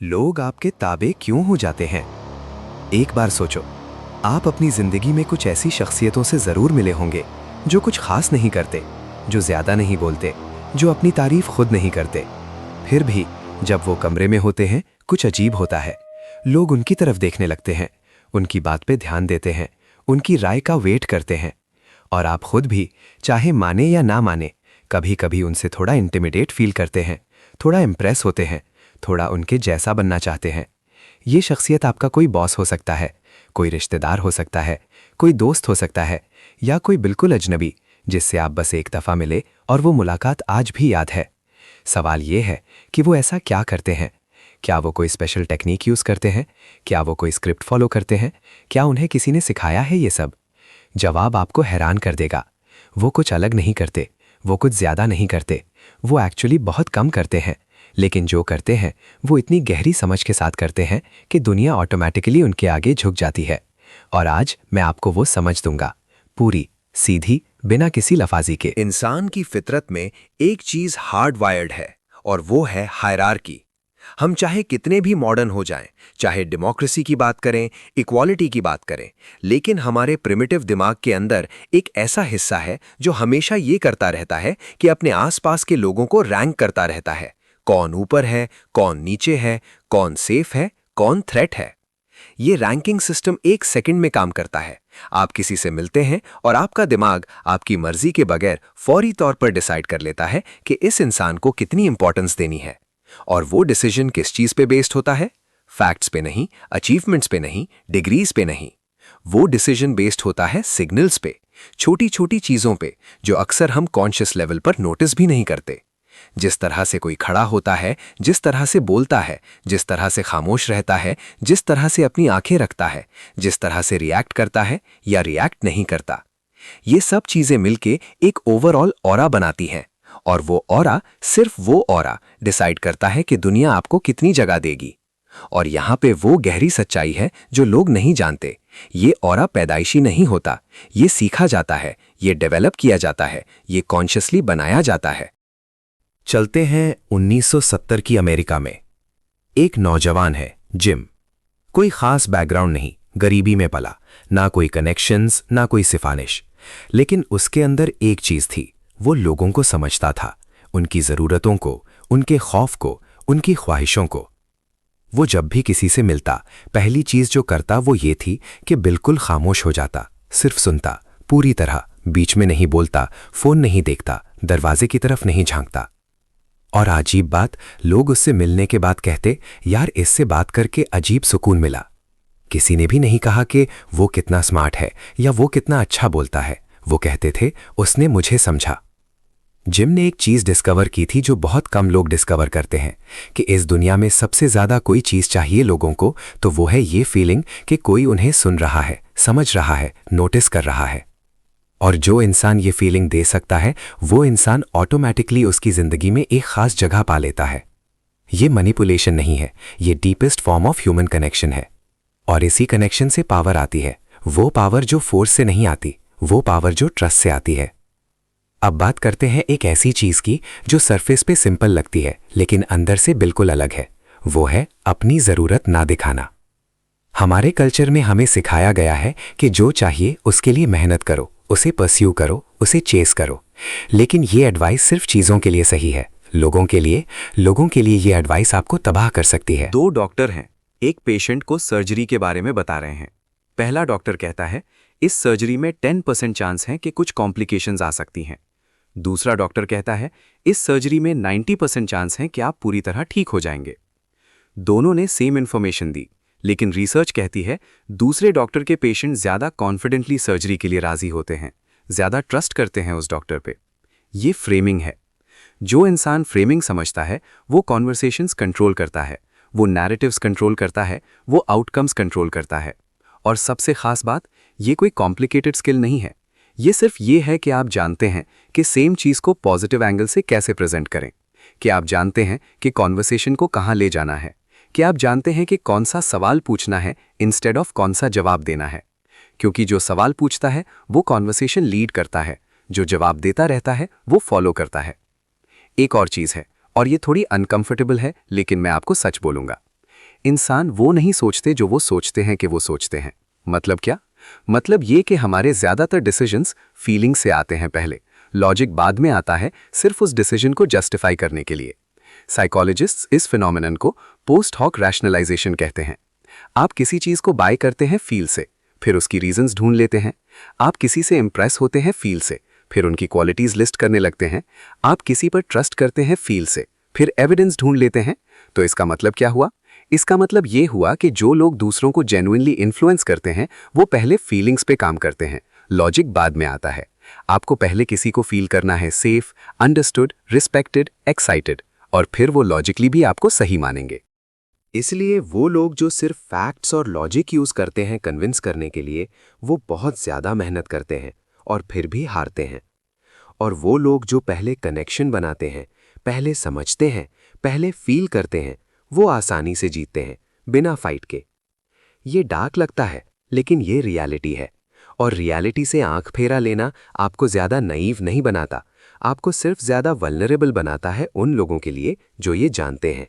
लोग आपके ताबे क्यों हो जाते हैं? एक बार सोचो, आप अपनी जिंदगी में कुछ ऐसी शख्सियतों से जरूर मिले होंगे जो कुछ खास नहीं करते, जो ज्यादा नहीं बोलते, जो अपनी तारीफ खुद नहीं करते। फिर भी जब वो कमरे में होते हैं कुछ अजीब होता है। लोग उनकी तरफ देखने लगते हैं, उनकी बात पे ध्यान देते हैं, उनकी राय का वेट करते हैं। और आप खुद भी, चाहे माने या ना माने, कभी कभी उनसे थोड़ा इंटिमिडेट फील करते हैं, थोड़ा इम्प्रेस होते हैं, थोड़ा उनके जैसा बनना चाहते हैं। ये शख्सियत आपका कोई बॉस हो सकता है, कोई रिश्तेदार हो सकता है, कोई दोस्त हो सकता है, या कोई बिल्कुल अजनबी जिससे आप बस एक दफ़ा मिले और वो मुलाकात आज भी याद है। सवाल ये है कि वो ऐसा क्या करते हैं? क्या वो कोई स्पेशल टेक्निक यूज़ करते हैं? क्या वो कोई स्क्रिप्ट फॉलो करते हैं? क्या उन्हें किसी ने सिखाया है ये सब? जवाब आपको हैरान कर देगा। वो कुछ अलग नहीं करते, वो कुछ ज़्यादा नहीं करते, वो एक्चुअली बहुत कम करते हैं। लेकिन जो करते हैं वो इतनी गहरी समझ के साथ करते हैं कि दुनिया ऑटोमेटिकली उनके आगे झुक जाती है। और आज मैं आपको वो समझ दूंगा, पूरी, सीधी, बिना किसी लफाजी के। इंसान की फितरत में एक चीज हार्ड वायर्ड है और वो है हायरार्की। हम चाहे कितने भी मॉडर्न हो जाएं, चाहे डेमोक्रेसी की बात करें, इक्वालिटी की बात करें, लेकिन हमारे प्रिमिटिव दिमाग के अंदर एक ऐसा हिस्सा है जो हमेशा ये करता रहता है कि अपने आसपास के लोगों को रैंक करता रहता है। कौन ऊपर है, कौन नीचे है, कौन सेफ है, कौन थ्रेट है। ये रैंकिंग सिस्टम एक सेकंड में काम करता है। आप किसी से मिलते हैं और आपका दिमाग आपकी मर्जी के बगैर फौरी तौर पर डिसाइड कर लेता है कि इस इंसान को कितनी इंपॉर्टेंस देनी है। और वो डिसीजन किस चीज पे बेस्ड होता है? फैक्ट्स पे नहीं, अचीवमेंट्स पे नहीं, डिग्रीज पे नहीं। वो डिसीजन बेस्ड होता है सिग्नल्स पे, छोटी छोटी चीजों पे जो अक्सर हम कॉन्शियस लेवल पर नोटिस भी नहीं करते। जिस तरह से कोई खड़ा होता है, जिस तरह से बोलता है, जिस तरह से खामोश रहता है, जिस तरह से अपनी आंखें रखता है, जिस तरह से रिएक्ट करता है या रिएक्ट नहीं करता, ये सब चीजें मिलके एक ओवरऑल ऑरा बनाती हैं। और वो ऑरा, सिर्फ वो ऑरा डिसाइड करता है कि दुनिया आपको कितनी जगह देगी। और यहाँ पे वो गहरी सच्चाई है जो लोग नहीं जानते। ये ऑरा पैदाइशी नहीं होता, ये सीखा जाता है, ये डेवलप किया जाता है, ये कॉन्शियसली बनाया जाता है। चलते हैं 1970 की अमेरिका में। एक नौजवान है, जिम। कोई खास बैकग्राउंड नहीं, गरीबी में पला, ना कोई कनेक्शंस, ना कोई सिफारिश। लेकिन उसके अंदर एक चीज थी, वो लोगों को समझता था, उनकी ज़रूरतों को, उनके खौफ को, उनकी ख्वाहिशों को। वो जब भी किसी से मिलता, पहली चीज जो करता वो ये थी कि बिल्कुल खामोश हो जाता, सिर्फ सुनता, पूरी तरह, बीच में नहीं बोलता, फोन नहीं देखता, दरवाजे की तरफ नहीं झांकता। और अजीब बात, लोग उससे मिलने के बाद कहते, यार इससे बात करके अजीब सुकून मिला। किसी ने भी नहीं कहा कि वो कितना स्मार्ट है या वो कितना अच्छा बोलता है। वो कहते थे, उसने मुझे समझा। जिम ने एक चीज डिस्कवर की थी जो बहुत कम लोग डिस्कवर करते हैं, कि इस दुनिया में सबसे ज्यादा कोई चीज चाहिए लोगों को तो वो है ये फीलिंग कि कोई उन्हें सुन रहा है, समझ रहा है, नोटिस कर रहा है। और जो इंसान ये फीलिंग दे सकता है वो इंसान ऑटोमेटिकली उसकी जिंदगी में एक खास जगह पा लेता है। ये मैनिपुलेशन नहीं है, ये deepest form of human connection है। और इसी कनेक्शन से पावर आती है, वो पावर जो फोर्स से नहीं आती, वो पावर जो ट्रस्ट से आती है। अब बात करते हैं एक ऐसी चीज की जो सरफेस पे सिंपल लगती है लेकिन अंदर से बिल्कुल अलग है। वो है अपनी जरूरत ना दिखाना। हमारे कल्चर में हमें सिखाया गया है कि जो चाहिए उसके लिए मेहनत करो, उसे परस्यू करो, उसे चेस करो। लेकिन ये एडवाइस सिर्फ चीजों के लिए सही है, लोगों के लिए ये एडवाइस आपको तबाह कर सकती है। दो डॉक्टर हैं, एक पेशेंट को सर्जरी के बारे में बता रहे हैं। पहला डॉक्टर कहता है, इस सर्जरी में 10% चांस है कि कुछ कॉम्प्लिकेशंस आ सकती हैं। दूसरा डॉक्टर कहता है, इस सर्जरी में 90% चांस है कि आप पूरी तरह ठीक हो जाएंगे। दोनों ने सेम इन्फॉर्मेशन दी, लेकिन रिसर्च कहती है दूसरे डॉक्टर के पेशेंट ज्यादा कॉन्फिडेंटली सर्जरी के लिए राजी होते हैं, ज्यादा ट्रस्ट करते हैं उस डॉक्टर पे। ये फ्रेमिंग है। जो इंसान फ्रेमिंग समझता है वो कॉन्वर्सेशंस कंट्रोल करता है, वो नैरेटिव्स कंट्रोल करता है, वो आउटकम्स कंट्रोल करता है। और सबसे खास बात, ये कोई कॉम्प्लिकेटेड स्किल नहीं है, ये सिर्फ ये है कि आप जानते हैं कि सेम चीज को पॉजिटिव एंगल से कैसे प्रेजेंट करें, कि आप जानते हैं कि कॉन्वर्सेशन को कहां ले जाना है, कि आप जानते हैं कि कौन सा सवाल पूछना है इंस्टेड ऑफ कौन सा जवाब देना है। क्योंकि जो सवाल पूछता है वो कॉन्वर्सेशन लीड करता है, जो जवाब देता रहता है वो फॉलो करता है। एक और चीज है, और ये थोड़ी अनकंफर्टेबल है लेकिन मैं आपको सच बोलूंगा। इंसान वो नहीं सोचते जो वो सोचते हैं कि वो सोचते हैं। मतलब क्या? मतलब ये कि हमारे ज़्यादातर डिसीजंस फीलिंग से आते हैं पहले, लॉजिक बाद में आता है सिर्फ उस डिसीजन को जस्टिफाई करने के लिए। साइकोलॉजिस्ट्स इस फिनोमेनन को पोस्ट हॉक रैशनलाइजेशन कहते हैं। आप किसी चीज़ को बाय करते हैं फील से, फिर उसकी रीजंस ढूंढ लेते हैं। आप किसी से इंप्रेस होते हैं फील से, फिर उनकी क्वालिटीज़ लिस्ट करने लगते हैं। आप किसी पर ट्रस्ट करते हैं फील से, फिर एविडेंस ढूंढ लेते हैं। तो इसका मतलब क्या हुआ? इसका मतलब ये हुआ कि जो लोग दूसरों को जेन्युइनली इन्फ्लुएंस करते हैं वो पहले फीलिंग्स पे काम करते हैं, लॉजिक बाद में आता है। आपको पहले किसी को फील करना है सेफ, अंडरस्टूड, रिस्पेक्टेड, एक्साइटेड, और फिर वो लॉजिकली भी आपको सही मानेंगे। इसलिए वो लोग जो सिर्फ फैक्ट्स और लॉजिक यूज करते हैं कन्विंस करने के लिए, वो बहुत ज़्यादा मेहनत करते हैं और फिर भी हारते हैं। और वो लोग जो पहले कनेक्शन बनाते हैं, पहले समझते हैं, पहले फील करते हैं, वो आसानी से जीतते हैं बिना फाइट के। ये डार्क लगता है, लेकिन ये रियलिटी है। और रियलिटी से आंख फेरा लेना आपको ज़्यादा नईव नहीं बनाता, आपको सिर्फ ज़्यादा वल्नरेबल बनाता है उन लोगों के लिए जो ये जानते हैं।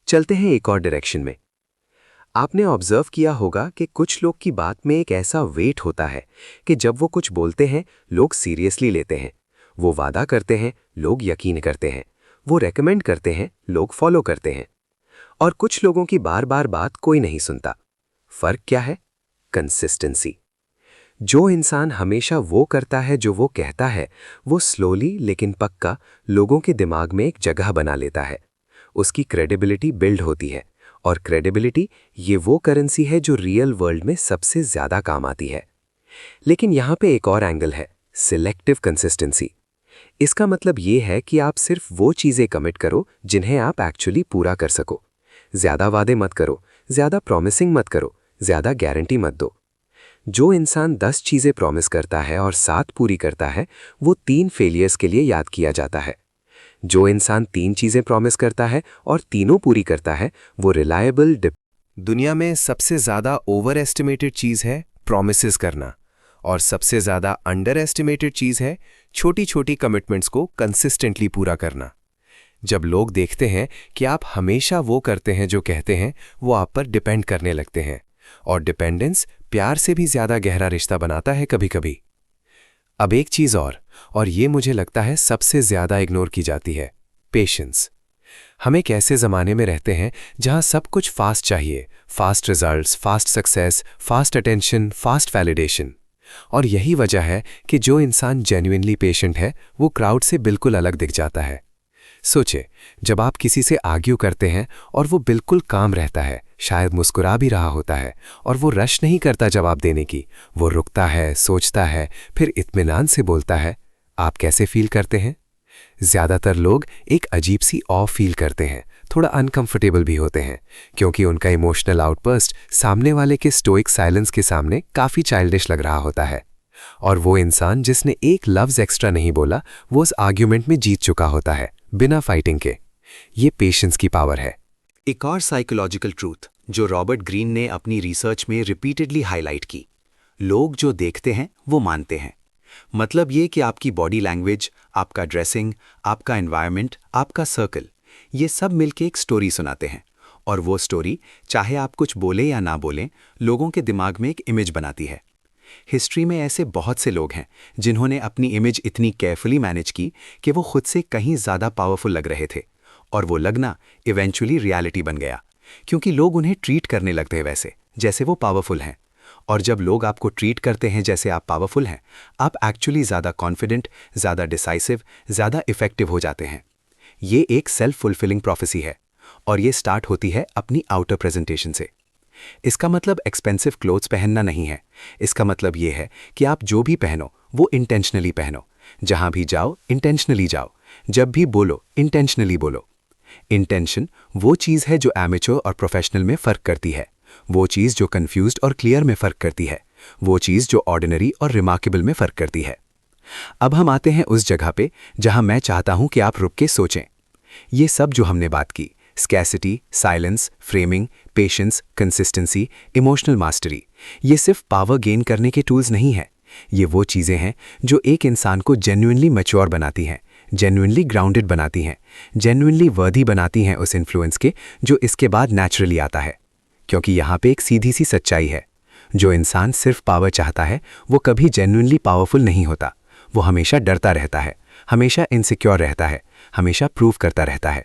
चलते हैं एक और डायरेक्शन में। आपने ऑब्जर्व किया होगा कि कुछ लोग की बात में एक ऐसा वेट होता है कि जब वो कुछ बोलते हैं लोग सीरियसली लेते हैं। वो वादा करते हैं, लोग यकीन करते हैं। वो रेकमेंड करते हैं, लोग फॉलो करते हैं। और कुछ लोगों की बार बार बात कोई नहीं सुनता। फर्क क्या है? कंसिस्टेंसी। जो इंसान हमेशा वो करता है जो वो कहता है, वो स्लोली लेकिन पक्का लोगों के दिमाग में एक जगह बना लेता है। उसकी क्रेडिबिलिटी बिल्ड होती है, और क्रेडिबिलिटी ये वो करेंसी है जो रियल वर्ल्ड में सबसे ज़्यादा काम आती है। लेकिन यहाँ पे एक और एंगल है, सिलेक्टिव कंसिस्टेंसी। इसका मतलब ये है कि आप सिर्फ वो चीज़ें कमिट करो जिन्हें आप एक्चुअली पूरा कर सको। ज़्यादा वादे मत करो, ज़्यादा प्रॉमिसिंग मत करो, ज़्यादा गारंटी मत दो। जो इंसान 10 चीज़ें प्रॉमिस करता है और 7 पूरी करता है, वो 3 फेलियर्स के लिए याद किया जाता है। जो इंसान 3 चीज़ें प्रॉमिस करता है और तीनों पूरी करता है, वो रिलायबल। दुनिया में सबसे ज़्यादा ओवर एस्टिमेटेड चीज़ है प्रॉमिसेस करना, और सबसे ज़्यादा अंडर एस्टिमेटेड चीज़ है छोटी छोटी कमिटमेंट्स को कंसिस्टेंटली पूरा करना। जब लोग देखते हैं कि आप हमेशा वो करते हैं जो कहते हैं, वो आप पर डिपेंड करने लगते हैं, और डिपेंडेंस प्यार से भी ज़्यादा गहरा रिश्ता बनाता है कभी कभी। अब एक चीज़ और ये मुझे लगता है सबसे ज़्यादा इग्नोर की जाती है, पेशेंस। हम एक ऐसे ज़माने में रहते हैं जहाँ सब कुछ फास्ट चाहिए, fast results, fast success, fast attention, fast validation. और यही वजह है कि जो इंसान जेन्युइनली पेशेंट है वो क्राउड से बिल्कुल अलग दिख जाता है। सोचे, जब आप किसी से आर्ग्यू करते हैं और वो बिल्कुल काम रहता है, शायद मुस्कुरा भी रहा होता है, और वो रश नहीं करता जवाब देने की, वो रुकता है, सोचता है, फिर इत्मीनान से बोलता है, आप कैसे फील करते हैं? ज़्यादातर लोग एक अजीब सी ऑ फील करते हैं, थोड़ा अनकंफर्टेबल भी होते हैं, क्योंकि उनका इमोशनल आउटबर्स्ट सामने वाले के स्टोइक साइलेंस के सामने काफ़ी चाइल्डिश लग रहा होता है। और वो इंसान जिसने एक लफ्ज़ एक्स्ट्रा नहीं बोला, वो उस आर्ग्यूमेंट में जीत चुका होता है बिना फाइटिंग के। ये पेशेंस की पावर है। एक और साइकोलॉजिकल ट्रूथ जो रॉबर्ट ग्रीन ने अपनी रिसर्च में रिपीटेडली हाईलाइट की, लोग जो देखते हैं वो मानते हैं। मतलब ये कि आपकी बॉडी लैंग्वेज, आपका ड्रेसिंग, आपका एनवायरनमेंट, आपका सर्कल, ये सब मिलके एक स्टोरी सुनाते हैं, और वो स्टोरी चाहे आप कुछ बोले या ना बोलें, लोगों के दिमाग में एक इमेज बनाती है। हिस्ट्री में ऐसे बहुत से लोग हैं जिन्होंने अपनी इमेज इतनी केयरफुली मैनेज की कि वो खुद से कहीं ज़्यादा पावरफुल लग रहे थे, और वो लगना इवेंचुअली रियलिटी बन गया, क्योंकि लोग उन्हें ट्रीट करने लगते हैं वैसे जैसे वो पावरफुल हैं। और जब लोग आपको ट्रीट करते हैं जैसे आप पावरफुल हैं, आप एक्चुअली ज़्यादा कॉन्फिडेंट, ज़्यादा डिसाइसिव, ज़्यादा इफेक्टिव हो जाते हैं। ये एक सेल्फ फुलफिलिंग प्रोफेसी है, और ये स्टार्ट होती है अपनी आउटर प्रेजेंटेशन से। इसका मतलब एक्सपेंसिव क्लोथ्स पहनना नहीं है। इसका मतलब ये है कि आप जो भी पहनो वो इंटेंशनली पहनो, जहाँ भी जाओ इंटेंशनली जाओ, जब भी बोलो इंटेंशनली बोलो। इंटेंशन वो चीज़ है जो एमेच्योर और प्रोफेशनल में फ़र्क करती है, वो चीज़ जो कन्फ्यूज्ड और क्लियर में फ़र्क करती है, वो चीज़ जो ऑर्डिनरी और रिमार्केबल में फ़र्क करती है। अब हम आते हैं उस जगह पे जहाँ मैं चाहता हूँ कि आप रुक के सोचें। ये सब जो हमने बात की, scarcity, silence, framing, patience, consistency, emotional mastery, ये सिर्फ पावर गेन करने के टूल्स नहीं हैं। ये वो चीज़ें हैं जो एक इंसान को जेन्युइनली मैच्योर बनाती हैं, जेन्युइनली ग्राउंडेड बनाती हैं, जेन्युइनली वर्दी बनाती हैं उस इन्फ्लुएंस के जो इसके बाद नेचुरली आता है। क्योंकि यहाँ पे एक सीधी सी सच्चाई है, जो इंसान सिर्फ पावर चाहता है वो कभी जेन्युइनली पावरफुल नहीं होता। वो हमेशा डरता रहता है, हमेशा इनसिक्योर रहता है, हमेशा प्रूव करता रहता है।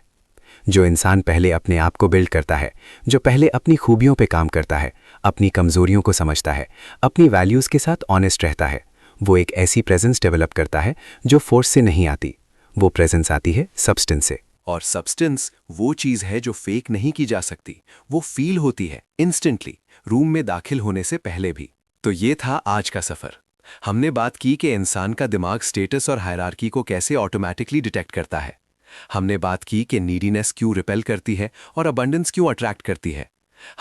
जो इंसान पहले अपने आप को बिल्ड करता है, जो पहले अपनी खूबियों पे काम करता है, अपनी कमज़ोरियों को समझता है, अपनी वैल्यूज़ के साथ ऑनेस्ट रहता है, वो एक ऐसी प्रेजेंस डेवलप करता है जो फोर्स से नहीं आती। वो प्रेजेंस आती है सब्सटेंस से। और सब्सटेंस वो चीज़ है जो फेक नहीं की जा सकती, वो फील होती है इंस्टेंटली, रूम में दाखिल होने से पहले भी। तो ये था आज का सफ़र। हमने बात की कि इंसान का दिमाग स्टेटस और हायरार्की को कैसे ऑटोमेटिकली डिटेक्ट करता है। हमने बात की कि नीडीनेस क्यों रिपेल करती है और अबंडेंस क्यों अट्रैक्ट करती है।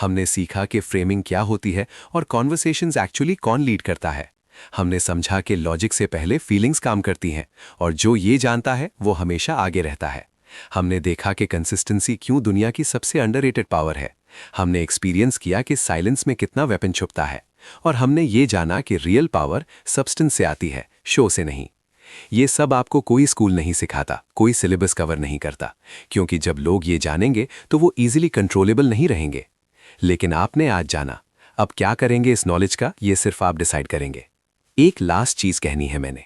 हमने सीखा कि फ्रेमिंग क्या होती है और कॉन्वर्सेशंस एक्चुअली कौन लीड करता है। हमने समझा कि लॉजिक से पहले फीलिंग्स काम करती हैं और जो ये जानता है वो हमेशा आगे रहता है। हमने देखा कि कंसिस्टेंसी क्यों दुनिया की सबसे अंडररेटेड पावर है। हमने एक्सपीरियंस किया कि साइलेंस में कितना वेपन छुपता है। और हमने ये जाना कि रियल पावर सब्सटेंस से आती है, शो से नहीं। ये सब आपको कोई स्कूल नहीं सिखाता, कोई सिलेबस कवर नहीं करता, क्योंकि जब लोग ये जानेंगे तो वो इजीली कंट्रोलेबल नहीं रहेंगे। लेकिन आपने आज जाना, अब क्या करेंगे इस नॉलेज का ये सिर्फ आप डिसाइड करेंगे। एक लास्ट चीज कहनी है मैंने।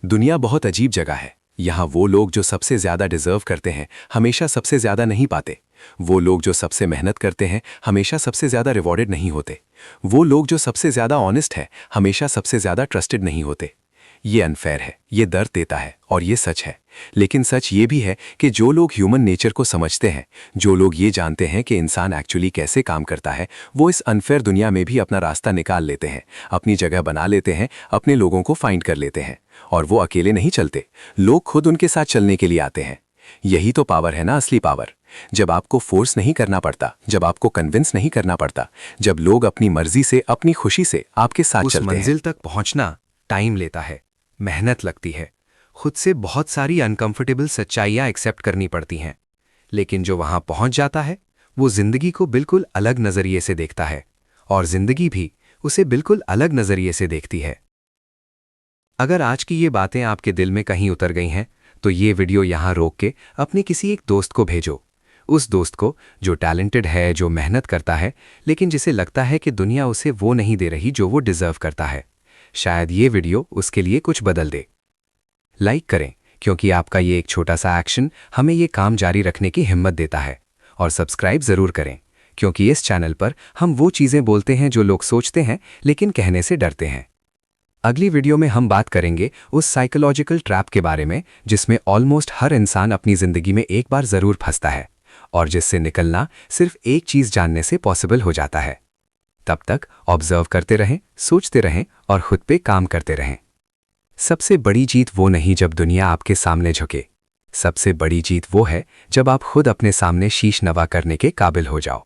दुनिया बहुत अजीब जगह है। यहाँ वो लोग जो सबसे ज्यादा डिजर्व करते हैं हमेशा सबसे ज्यादा नहीं पाते। वो लोग जो सबसे मेहनत करते हैं हमेशा सबसे ज्यादा रिवॉर्डेड नहीं होते। वो लोग जो सबसे ज्यादा ऑनेस्ट है हमेशा सबसे ज्यादा ट्रस्टेड नहीं होते। ये अनफेयर है, ये दर्द देता है और ये सच है। लेकिन सच ये भी है कि जो लोग ह्यूमन नेचर को समझते हैं, जो लोग ये जानते हैं कि इंसान एक्चुअली कैसे काम करता है, वो इस अनफेयर दुनिया में भी अपना रास्ता निकाल लेते हैं, अपनी जगह बना लेते हैं, अपने लोगों को फाइंड कर लेते हैं। और वो अकेले नहीं चलते, लोग खुद उनके साथ चलने के लिए आते हैं। यही तो पावर है ना, असली पावर। जब आपको फोर्स नहीं करना पड़ता, जब आपको कन्विंस नहीं करना पड़ता, जब लोग अपनी मर्जी से, अपनी खुशी से आपके साथ चलते हैं। मंजिल तक पहुंचना टाइम लेता है, मेहनत लगती है, खुद से बहुत सारी अनकंफर्टेबल सच्चाइयां एक्सेप्ट करनी पड़ती हैं। लेकिन जो वहां पहुंच जाता है वो जिंदगी को बिल्कुल अलग नजरिए से देखता है और जिंदगी भी उसे बिल्कुल अलग नजरिए से देखती है। अगर आज की ये बातें आपके दिल में कहीं उतर गई हैं तो ये वीडियो यहां रोक के अपने किसी एक दोस्त को भेजो। उस दोस्त को जो टैलेंटेड है, जो मेहनत करता है, लेकिन जिसे लगता है कि दुनिया उसे वो नहीं दे रही जो वो डिजर्व करता है। शायद ये वीडियो उसके लिए कुछ बदल दे। लाइक करें, क्योंकि आपका ये एक छोटा सा एक्शन हमें ये काम जारी रखने की हिम्मत देता है। और सब्सक्राइब ज़रूर करें, क्योंकि इस चैनल पर हम वो चीज़ें बोलते हैं जो लोग सोचते हैं लेकिन कहने से डरते हैं। अगली वीडियो में हम बात करेंगे उस साइकोलॉजिकल ट्रैप के बारे में जिसमें ऑलमोस्ट हर इंसान अपनी ज़िंदगी में एक बार ज़रूर फंसता है और जिससे निकलना सिर्फ एक चीज़ जानने से पॉसिबल हो जाता है। तब तक ऑब्जर्व करते रहें, सोचते रहें और खुद पे काम करते रहें। सबसे बड़ी जीत वो नहीं जब दुनिया आपके सामने झुके, सबसे बड़ी जीत वो है जब आप खुद अपने सामने शीश नवा करने के काबिल हो जाओ।